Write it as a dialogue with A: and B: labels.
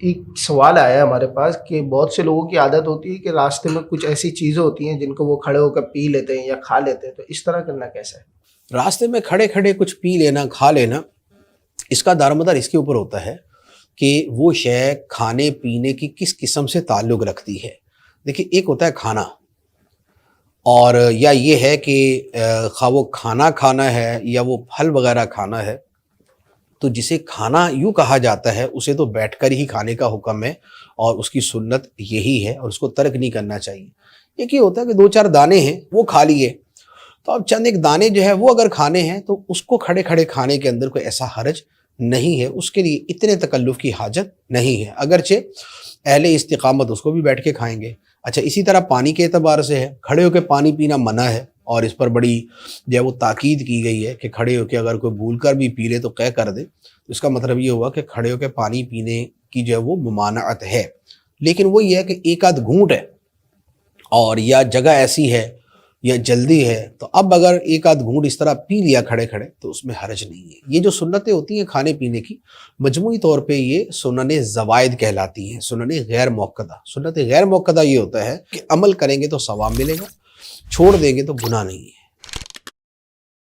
A: ایک سوال آیا ہے ہمارے پاس کہ بہت سے لوگوں کی عادت ہوتی ہے کہ راستے میں کچھ ایسی چیزیں ہوتی ہیں جن کو وہ کھڑے ہو کر پی لیتے ہیں یا کھا لیتے ہیں، تو اس طرح کرنا کیسا ہے؟
B: راستے میں کھڑے کھڑے کچھ پی لینا، کھا لینا، اس کا دار اس کے اوپر ہوتا ہے کہ وہ شے کھانے پینے کی کس قسم سے تعلق رکھتی ہے۔ دیکھیں، ایک ہوتا ہے کھانا، اور یا یہ ہے کہ خواہ وہ کھانا ہے یا وہ پھل وغیرہ کھانا ہے، تو جسے کھانا یوں کہا جاتا ہے اسے تو بیٹھ کر ہی کھانے کا حکم ہے، اور اس کی سنت یہی ہے، اور اس کو ترک نہیں کرنا چاہیے۔ ایک یہ ہوتا ہے کہ 2-4 دانے ہیں وہ کھا لیے، تو اب چند ایک دانے جو ہے وہ اگر کھانے ہیں تو اس کو کھڑے کھڑے کھانے کے اندر کوئی ایسا حرج نہیں ہے، اس کے لیے اتنے تکلف کی حاجت نہیں ہے، اگرچہ اہل استقامت اس کو بھی بیٹھ کے کھائیں گے۔ اچھا، اسی طرح پانی کے اعتبار سے ہے، کھڑے ہو کے پانی پینا منع ہے، اور اس پر بڑی جو ہے وہ تاکید کی گئی ہے کہ کھڑے ہو کے اگر کوئی بھول کر بھی پی لے تو قے کر دے، تو اس کا مطلب یہ ہوا کہ کھڑے ہو کے پانی پینے کی جو ہے وہ ممانعت ہے۔ لیکن وہ یہ ہے کہ ایک آدھ گھونٹ ہے اور یا جگہ ایسی ہے یا جلدی ہے، تو اب اگر ایک آدھ گھونٹ اس طرح پی لیا کھڑے کھڑے تو اس میں حرج نہیں ہے۔ یہ جو سنتیں ہوتی ہیں کھانے پینے کی، مجموعی طور پہ یہ سنن زوائد کہلاتی ہیں، سنن غیر موقدہ۔ سنت غیر موقدہ یہ ہوتا ہے کہ عمل کریں گے تو ثواب ملے گا، چھوڑ دیں گے تو گناہ نہیں ہے۔